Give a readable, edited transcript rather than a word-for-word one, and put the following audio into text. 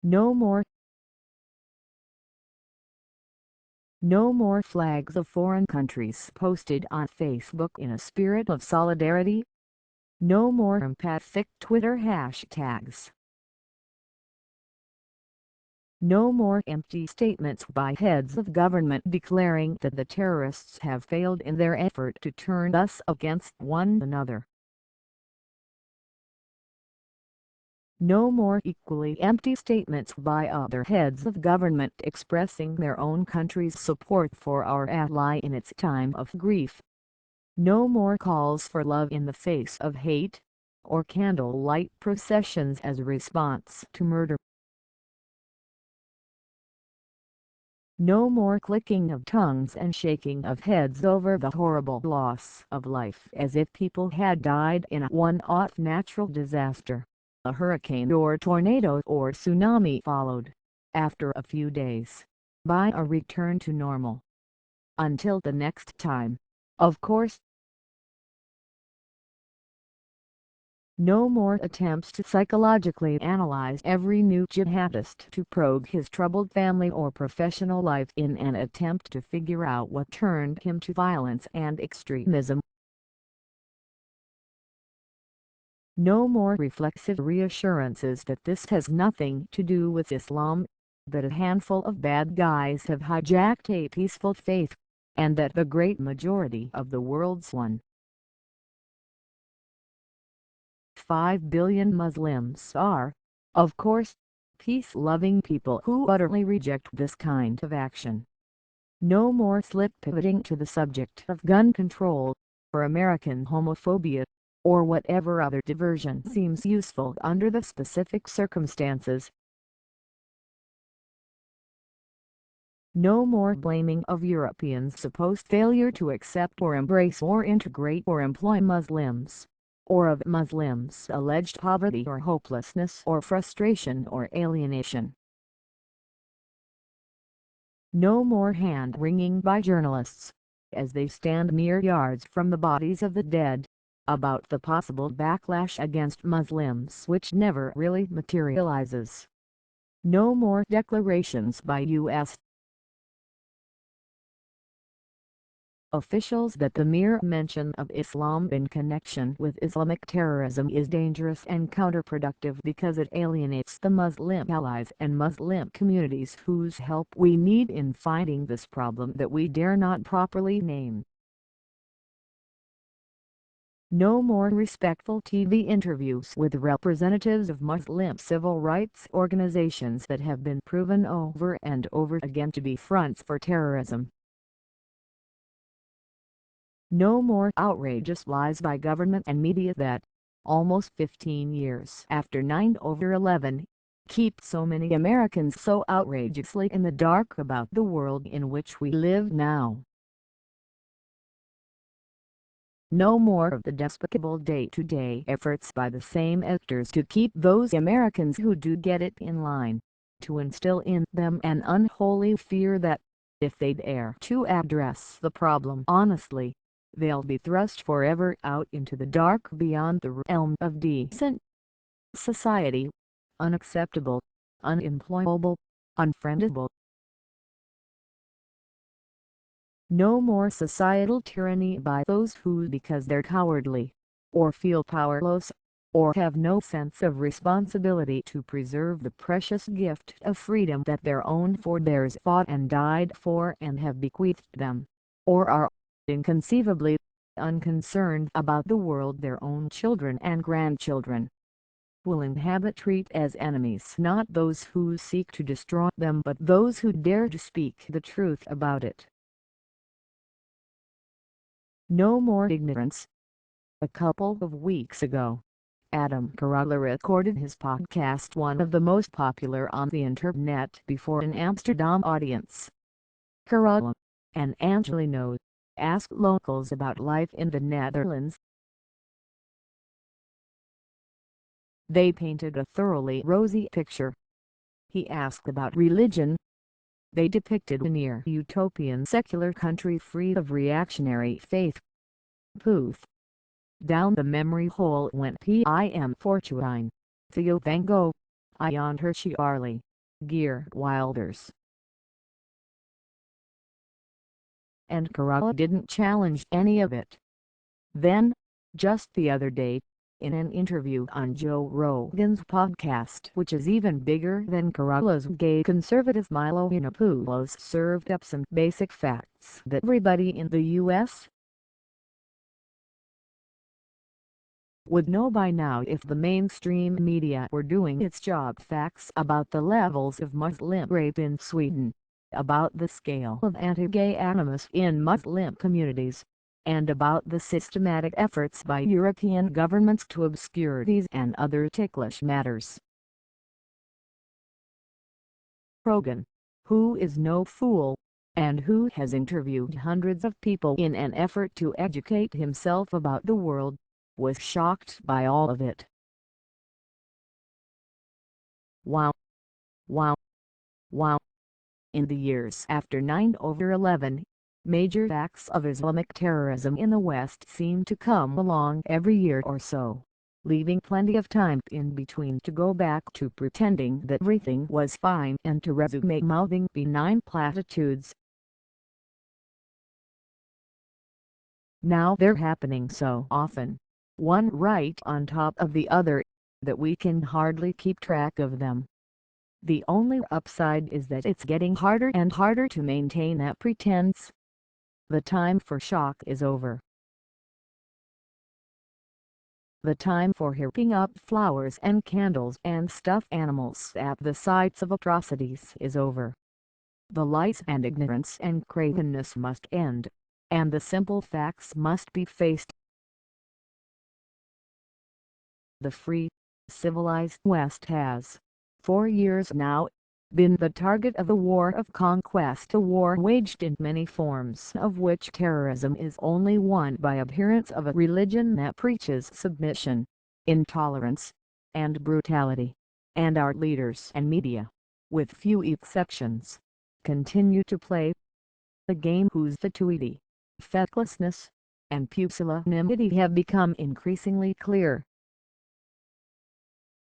No more. No more flags of foreign countries posted on Facebook in a spirit of solidarity. No more empathic Twitter hashtags. No more empty statements by heads of government declaring that the terrorists have failed in their effort to turn us against one another. No more equally empty statements by other heads of government expressing their own country's support for our ally in its time of grief. No more calls for love in the face of hate, or candlelight processions as a response to murder. No more clicking of tongues and shaking of heads over the horrible loss of life as if people had died in a one-off natural disaster. A hurricane or tornado or tsunami followed, after a few days, by a return to normal. Until the next time, of course. No more attempts to psychologically analyze every new jihadist to probe his troubled family or professional life in an attempt to figure out what turned him to violence and extremism. No more reflexive reassurances that this has nothing to do with Islam, that a handful of bad guys have hijacked a peaceful faith, and that the great majority of the world's 1.5 billion Muslims are, of course, peace-loving people who utterly reject this kind of action. No more slip-pivoting to the subject of gun control, or American homophobia, or whatever other diversion seems useful under the specific circumstances. No more blaming of Europeans' supposed failure to accept or embrace or integrate or employ Muslims, or of Muslims' alleged poverty or hopelessness or frustration or alienation. No more hand-wringing by journalists, as they stand mere yards from the bodies of the dead, about the possible backlash against Muslims which never really materializes. No more declarations by U.S. officials that the mere mention of Islam in connection with Islamic terrorism is dangerous and counterproductive because it alienates the Muslim allies and Muslim communities whose help we need in fighting this problem that we dare not properly name. No more respectful TV interviews with representatives of Muslim civil rights organizations that have been proven over and over again to be fronts for terrorism. No more outrageous lies by government and media that, almost 15 years after 9/11, keep so many Americans so outrageously in the dark about the world in which we live now. No more of the despicable day-to-day efforts by the same actors to keep those Americans who do get it in line, to instill in them an unholy fear that, if they dare to address the problem honestly, they'll be thrust forever out into the dark beyond the realm of decent society, unacceptable, unemployable, unfriendable. No more societal tyranny by those who, because they're cowardly, or feel powerless, or have no sense of responsibility to preserve the precious gift of freedom that their own forebears fought and died for and have bequeathed them, or are, inconceivably, unconcerned about the world their own children and grandchildren will treat as enemies, not those who seek to destroy them but those who dare to speak the truth about it. No more ignorance. A couple of weeks ago, Adam Carolla recorded his podcast, one of the most popular on the internet, before an Amsterdam audience. Carolla and Angelino asked locals about life in the Netherlands. They painted a thoroughly rosy picture. He asked about religion. They depicted a near-utopian secular country free of reactionary faith. Poof! Down the memory hole went Pim Fortuyn, Theo van Gogh, Jan Hirschy Arley, Geert Wilders. And Kerala didn't challenge any of it. Then, just the other day, in an interview on Joe Rogan's podcast, which is even bigger than Kerala's gay conservative Milo Yiannopoulos, served up some basic facts that everybody in the U.S. would know by now if the mainstream media were doing its job. Facts about the levels of Muslim rape in Sweden, about the scale of anti-gay animus in Muslim communities, and about the systematic efforts by European governments to obscure these and other ticklish matters. Rogan, who is no fool, and who has interviewed hundreds of people in an effort to educate himself about the world, was shocked by all of it. Wow. Wow. Wow. In the years after 9/11, major acts of Islamic terrorism in the West seem to come along every year or so, leaving plenty of time in between to go back to pretending that everything was fine and to resume mouthing benign platitudes. Now they're happening so often, one right on top of the other, that we can hardly keep track of them. The only upside is that it's getting harder and harder to maintain that pretense. The time for shock is over. The time for heaping up flowers and candles and stuffed animals at the sites of atrocities is over. The lies and ignorance and cravenness must end, and the simple facts must be faced. The free, civilized West has, for years now, been the target of a war of conquest, a war waged in many forms, of which terrorism is only one, by adherents of a religion that preaches submission, intolerance, and brutality. And our leaders and media, with few exceptions, continue to play the game whose fatuity, fecklessness, and pusillanimity have become increasingly clear.